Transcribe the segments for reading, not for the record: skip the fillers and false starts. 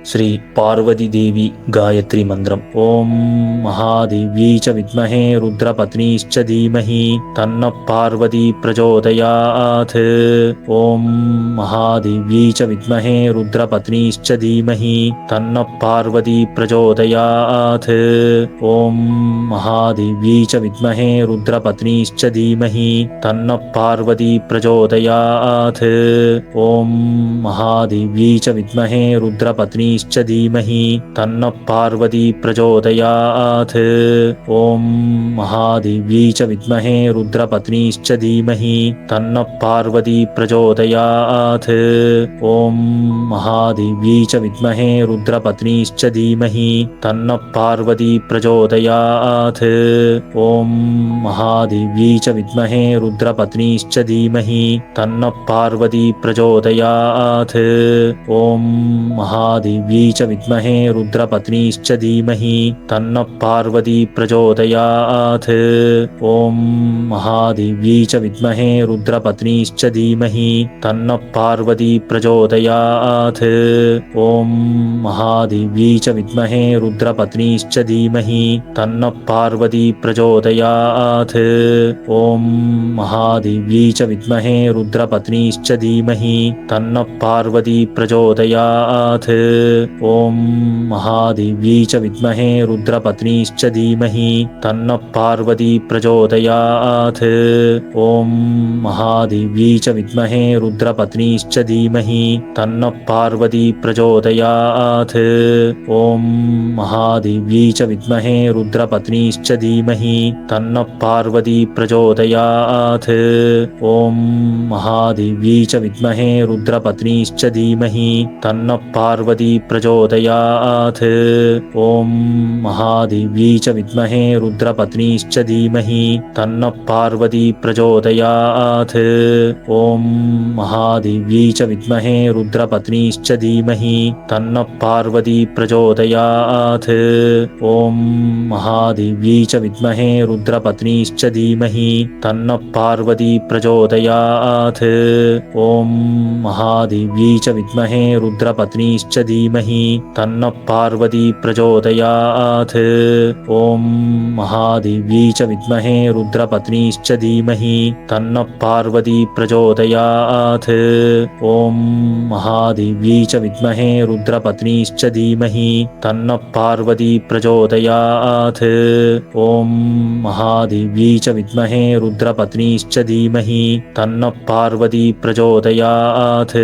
श्री पार्वती देवी गायत्री मंत्रम्। ओम महादेव्यै च विद्महे रुद्रपत्नीश्च धीमहि तन्नः पार्वती प्रचोदयात्। ओम महादेव्यै च विद्महे रुद्रपत्नीश्च धीमहि तन्नः पार्वती प्रचोदयात्। ओम महादेव्यै च विद्महे रुद्रपत्नीश्च धीमहि तन्नः पार्वती प्रचोदयात्। ओम महादेव्यै च विद्महे रुद्रपत्नी धीमहि तन्नः पार्वती प्रचोदयात्। ओम महादेव्यै च विद्महे रुद्रपत्नीश्च धीमहि तन्नः पार्वती प्रचोदयात्। ओम महादेव्यै च विद्महे रुद्रपत्नीश्च धीमहि तन्नः पार्वती प्रचोदयात्। ओम महादेव्यै च विद्महे रुद्रपत्नीश्च धीमहि तन्नः पार्वती प्रचोदयात्। ओम महादेव्यै च विद्महे रुद्रपत्नीश्च धीमहि तन्नः पार्वती प्रचोदयात्। ओम महादेव्यै च विद्महे रुद्रपत्नीश्च धीमहि तन्नः पार्वती प्रचोदयात्। ओम महादेव्यै च विद्महे रुद्रपत्नीश्च धीमहि तन्नः पार्वती प्रचोदयात्। ओम महादेव्यै च विद्महे रुद्रपत्नीश्च धीमहि तन्नः पार्वती प्रचोदयात्। ओम महादेव्यै च विद्महे रुद्रपत्नीश्च धीमहि तन्नः पार्वती प्रचोदयात्। ओम महादेव्यै च विद्महे रुद्रपत्नीश्च धीमहि तन्नः पार्वती प्रचोदयात्। ओम महादेव्यै च विद्महे रुद्रपत्नीश्च धीमहि तन्नः पार्वती प्रचोदयात्। ओम महादेव्यै च विद्महे रुद्रपत्नीश्च धीमहि तन्नः पार्वती प्रचोदयात्। ओम महादेव्यै च विद्महे रुद्रपत्नीश्च धीमहि तन्नः पार्वती प्रचोदयात्। ओम महादेव्यै च विद्महे रुद्रपत्नीश्च धीमहि तन्नः पार्वती प्रचोदयात्। ओम महादेव्यै च विद्महे रुद्रपत्नीश्च धीमहि तन्नः पार्वती प्रचोदयात्। ओम महादेव्यै च विद्महे रुद्रपत्नीश्च धीमहि तन्नः पार्वती प्रचोदयात्। ओम महादेव्यै च विद्महे रुद्रपत्नीश्च धीमहि तन्नः पार्वती प्रचोदयात्। ओम महादेव्यै च विद्महे रुद्रपत्नीश्च धीमहि तन्नः पार्वती प्रचोदयात्। ओम महादेव्यै च विद्महे रुद्रपत्नीश्च धीमहि तन्नः पार्वती प्रचोदयात्।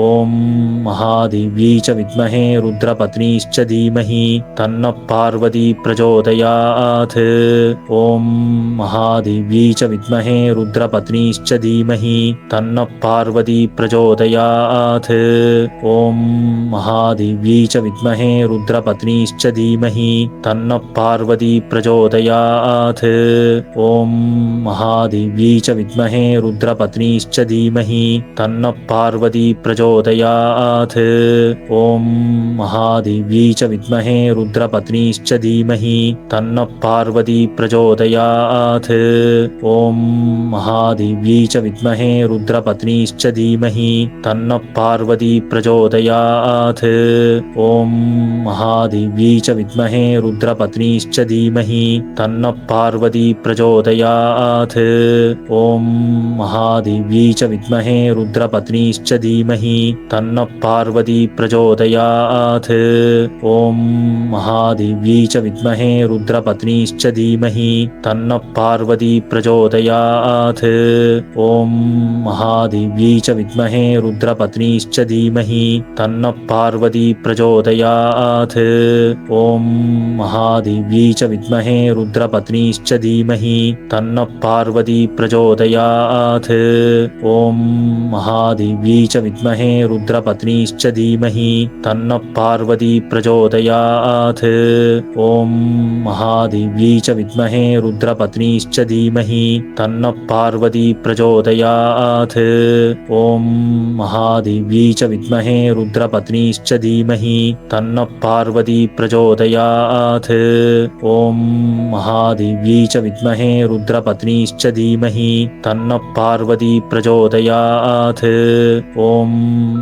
ओम महादेव्यै च विद्महे रुद्रपत्नीश्च धीमहि तन्नः पार्वती प्रचोदयात्। ओम महादेव्यै च विद्महे रुद्रपत्नीश्च धीमहि तन्नः पार्वती प्रचोदयात्। ओम महादेव्यै च विद्महे रुद्रपत्नीश्च धीमहि तन्नः पार्वती प्रचोदयात्। ओम महादेव्यै च विद्महे रुद्रपत्नीश्च धीमहि तन्नः पार्वती प्रचोदयात्। ओम महादेव्यै च विद्महे रुद्रपत्नीश्च धीमहि तन्नः पार्वती प्रचोदयात्। ओम महादेव्यै च विद्महे रुद्रपत्नीश्च धीमहि तन्नः पार्वती प्रचोदयात्। ओम महादेव्यै च विद्महे रुद्रपत्नीश्च धीमहि तन्नः पार्वती प्रचोदयात्। ओम महादेव्यै च विद्महे रुद्रपत्नीश्च धीमहि तन्नः पार्वती प्रचोदयात्। ओम महादेव्यै च विद्महे रुद्रपत्नीश्च धीमहि तन्नः पार्वती प्रचोदयात्। ओम महादेव्यै च विद्महे रुद्रपत्नीश्च धीमहि तन्नः पार्वती प्रचोदयात्। ओम महादेव्यै च विद्महे रुद्रपत्नीश्च धीमहि तन्नः पार्वती प्रचोदयात्। ओम महादेव्यै च विद्महे रुद्रपत्नीश्च धीमहि तन्नः पार्वती प्रचोदयात्। ओम महादेव्यै च विद्महे रुद्रपत्नीश्च धीमहि तन्नः पार्वती प्रचोदयात्। ओम महादेव्यै च विद्महे रुद्रपत्नीश्च धीमहि तन्नः पार्वती प्रचोदयात्। ओम महादेव्यै च विद्महे रुद्रपत्नीश्च धीमहि तन्नः पार्वती प्रचोदयात्। ओम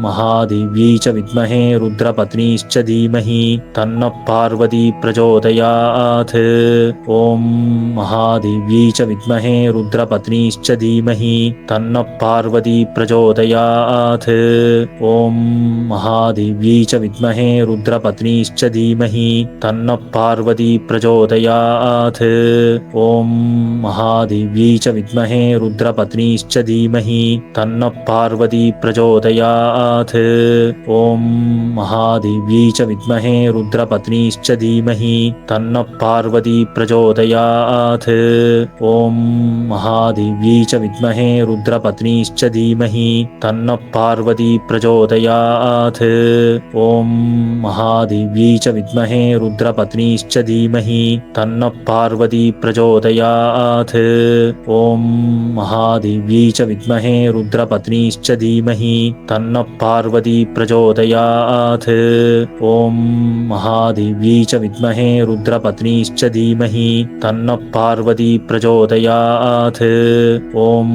महादेव्यै च विद्महे रुद्रपत्नीश्च धीमहि तन्नः पार्वती प्रचोदयात्। ॐ महादेव्यै च विद्महे रुद्रपत्नीश्च धीमहि तन्नः पार्वती प्रचोदयात्। ॐ महादेव्यै च विद्महे रुद्रपत्नीश्च धीमहि तन्नः पार्वती प्रचोदयात्। ॐ महादेव्यै च विद्महे रुद्रपत्नीश्च धीमहि तन्नः पार्वती प्रचोदयात्। ॐ महादेव्यै च विद्महे रुद्रपत्नीश्च धीमहि तन्नः पार्वती प्रचोदयात्। ॐ महादेव्यै च विद्महे रुद्रपत्नीश्च धीमहि तन्नः पार्वती प्रचोदयात्। ॐ महादेव्यै च विद्महे रुद्रपत्नीश्च धीमहि तन्नः पार्वती प्रचोदयात्। ॐ महादेव्यै च विद्महे रुद्रपत्नीश्च धीमहि तन्नः पार्वती प्रचोदयात्। ॐ महादेव्यै च विद्महे रुद्रपत्नीश्च धीमहि तन्नः पार्वती प्रचोदयात्। ॐ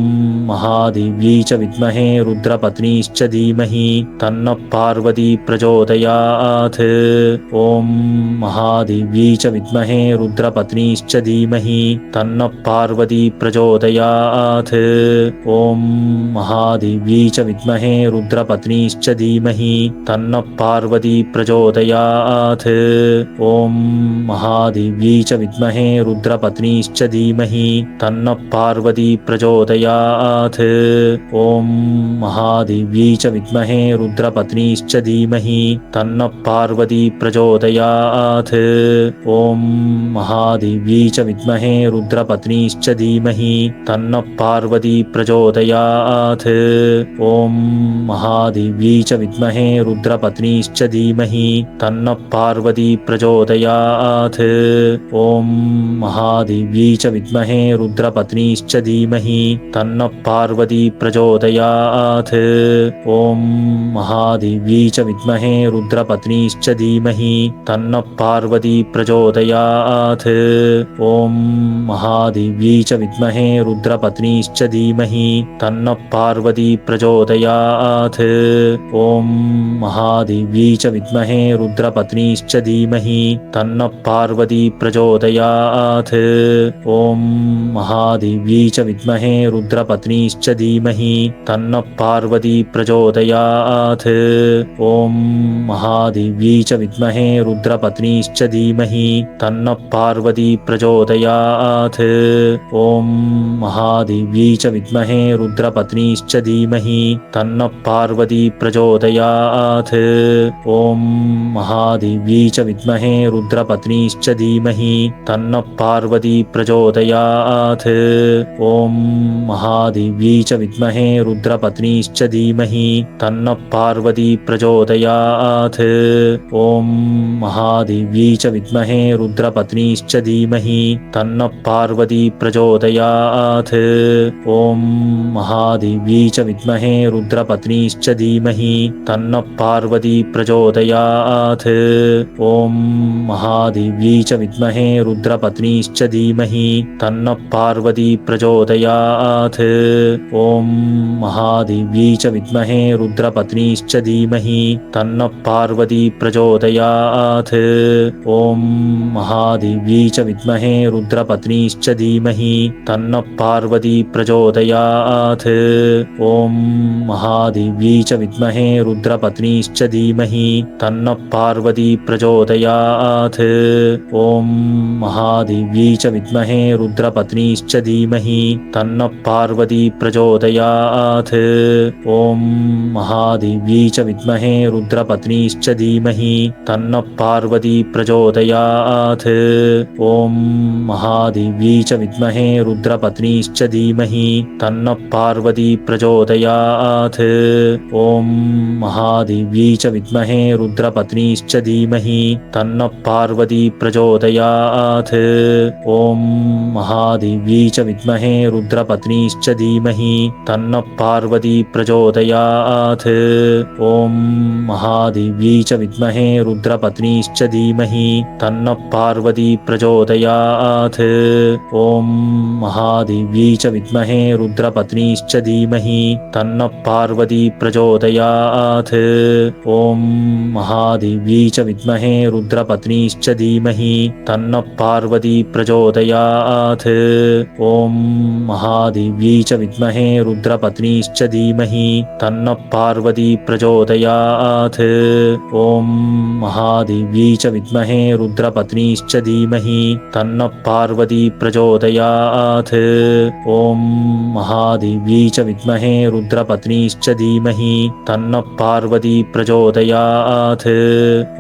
महादेव्यै च विद्महे रुद्रपत्नीश्च धीमहि तन्नः पार्वती प्रचोदयात्। ॐ महादेव्यै च विद्महे रुद्रपत्नीश्च धीमहि तन्नः पार्वती प्रचोदयात्। ॐ महादेव्यै च विद्महे रुद्रपत्नीश्च धीमहि तन्नः पार्वती प्रचोदयात्। ॐ महादेव्यै च विद्महे रुद्रपत्नीश्च धीमहि तन्नः पार्वती प्रचोदयात्। ॐ महादेव्यै च विद्महे रुद्रपत्नीश्च धीमहि तन्नः पार्वती प्रचोदयात्। ॐ महादेव्यै च विद्महे रुद्रपत्नीश्च धीमहि तन्नः पार्वती प्रचोदयात्। ॐ महादेव्यै च विद्महे रुद्रपत्नीश्च धीमहि तन्नः पार्वती प्रचोदयात्। ॐ महादेव्यै च विद्महे रुद्रपत्नीश्च धीमहि तन्नः पार्वती प्रचोदयात्। ॐ महादेव्यै च विद्महे रुद्रपत्नीश्च धीमहि तन्नः पार्वती प्रचोदयात्। ॐ महादेव्यै च विद्महे रुद्रपत्नीश्च धीमहि तन्नः पार्वती प्रचोदयात्। ॐ महादेव्यै च विद्महे रुद्रपत्नीश्च धीमहि तन्नः पार्वती प्रचोदयात्। ॐ महादेव्यै च विद्महे रुद्रपत्नीश्च धीमहि तन्नः पार्वती प्रचोदयात्। ॐ महादेव्यै च विद्महे रुद्रपत्नीश्च धीमहि तन्नः पार्वती प्रचोदयात्। ॐ महादेव्यै च विद्महे रुद्रपत्नीश्च धीमहि तन्नः पार्वती प्रचोदयात्। ॐ महादेव्यै च विद्महे रुद्रपत्नीश्च धीमहि तन्नः पार्वती प्रचोदयात्। ॐ महादेव्यै च विद्महे रुद्रपत्नीश्च धीमहि तन्नः पार्वती प्रचोदयात्। ॐ महादेव्यै च विद्महे रुद्रपत्नीश्च धीमहि तन्नः पार्वती प्रचोदयात्। ॐ महादेव्यै च विद्महे रुद्रपत्नीश्च धीमहि तन्नः पार्वती प्रचोदयात्। ॐ महादेव्यै च विद्महे रुद्रपत्नीश्च धीमहि तन्नः पार्वती प्रचोदयात्। ॐ महादेव्यै च विद्महे रुद्रपत्नीश्च धीमहि तन्नः पार्वती प्रचोदयात्। ॐ महादेव्यै च विद्महे रुद्रपत्नीश्च धीमहि तन्नः पार्वती प्रचोदयात्। ॐ महादेव्यै च विद्महे रुद्रपत्नीश्च धीमहि तन्नः पार्वती प्रचोदयात्। ॐ महादेव्यै च विद्महे रुद्रपत्नीश्च धीमहि तन्नः पार्वती प्रचोदयात्। ॐ महादेव्यै च विद्महे रुद्रपत्नीश्च धीमहि तन्नः पार्वती प्रचोदयात्। ॐ महादेव्यै च विद्महे रुद्रपत्नीश्च धीमहि तन्नः पार्वती प्रचोदयात्। ॐ महादेव्यै च विद्महे रुद्रपत्नीश्च धीमहि तन्नः पार्वती प्रचोदयात्। ॐ महादेव्यै च विद्महे रुद्रपत्नीश्च धीमहि तन्नः पार्वती प्रचोदयात्। ॐ महादेव्यै च विद्महे रुद्रपत्नीश्च धीमहि तन्नः पार्वती प्रचोदयात्। ॐ महादेव्यै च विद्महे रुद्रपत्नीश्च धीमहि तन्नः पार्वती प्रचोदयात्। ॐ महादेव्यै च विद्महे रुद्रपत्नीश्च धीमहि तन्नः पार्वती प्रचोदयात्। ॐ महादेव्यै च विद्महे रुद्रपत्नीश्च धीमहि तन्नः पार्वती प्रचोदयात्। ॐ महादेव्यै च विद्महे रुद्रपत्नीश्च धीमहि तन्नः पार्वती प्रचोदयात्। ॐ महादेव्यै च विद्महे रुद्रपत्नीश्च धीमहि तन्नः पार्वती प्रचोदयात्।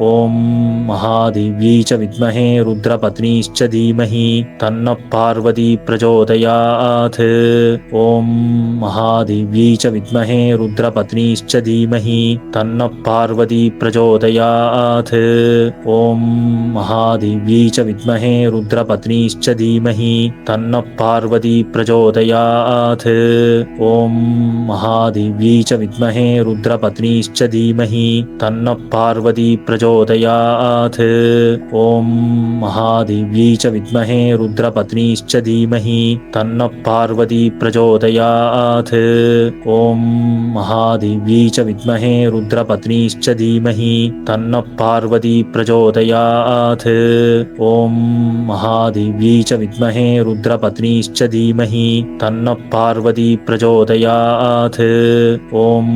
ॐ महादेव्यै च विद्महे रुद्रपत्नीश्च धीमहि तन्नः पार्वती प्रचोदयात्। ॐ महादेव्यै च विद्महे रुद्रपत्नीश्च धीमहि तन्नः पार्वती प्रचोदयात्। ॐ महादेव्यै च विद्महे रुद्रपत्नीश्च धीमहि तन्नः पार्वती प्रचोदयात्। ॐ महादेव्यै च विद्महे रुद्रपत्नीश्च धीमहि तन्नः पार्वती प्रचोदयात्। ॐ महादेव्यै च विद्महे रुद्रपत्नीश्च धीमहि तन्नः पार्वती प्रचोदयात्। ॐ महादेव्यै च विद्महे रुद्रपत्नीश्च धीमहि तन्नः पार्वती प्रचोदयात्। ॐ महादेव्यै च विद्महे रुद्रपत्नीश्च धीमहि तन्नः पार्वती प्रचोदयात्। ॐ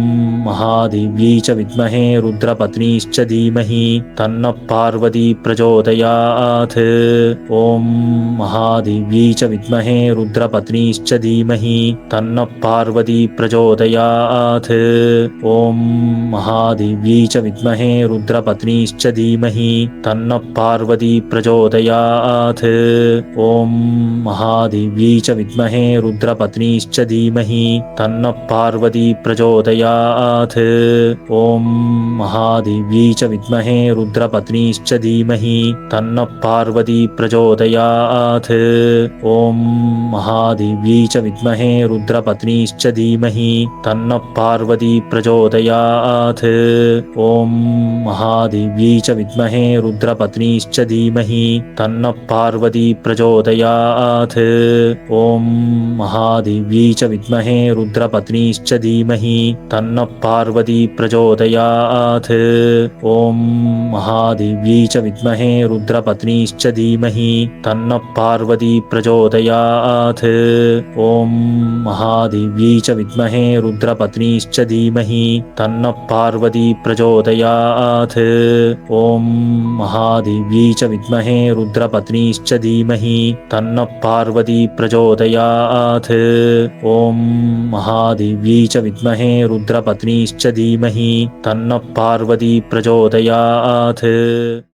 महादेव्यै च विद्महे रुद्रपत्नीश्च धीमहि तन्नः पार्वती प्रचोदयात्। ॐ महादेव्यै च विद्महे रुद्रपत्नीश्च धीमहि तन्नः पार्वती प्रचोदयात्। ॐ महादेव्यै च विद्महे रुद्रपत्नीश्च धीमहि तन्नः पार्वती प्रचोदयात्। ॐ महादेव्यै च विद्महे रुद्रपत्नीश्च धीमहि तन्नः पार्वती प्रचोदयात्। ॐ महादेव्यै च विद्महे रुद्रपत्नीश्च धीमहि तन्नः पार्वती प्रचोदयात्। ॐ महादेव्यै च विद्महे रुद्रपत्नीश्च धीमहि तन्नः पार्वती प्रचोदयात्। ॐ महादेव्यै च विद्महे रुद्रपत्नीश्च धीमहि तन्नः पार्वती प्रचोदयात्। ॐ महादेव्यै च विद्महे रुद्रपत्नीश्च धीमहि तन्नः पार्वती प्रचोदयात्। ॐ महादेव्यै च विद्महे रुद्रपत्नीश्च धीमहि तन्नः पार्वती प्रचोदयात्। ॐ महादेव्यै च विद्महे रुद्रपत्नीश्च धीमहि तन्नः पार्वती प्रचोदयात्। ॐ महादेव्यै च विद्महे रुद्रपत्नीश्च धीमहि तन्नः पार्वती प्रचोदयात्। ॐ महादेव्यै च विद्महे रुद्रपत्नीश्च धीमहि तन्नः पार्वती प्रचोदयात्।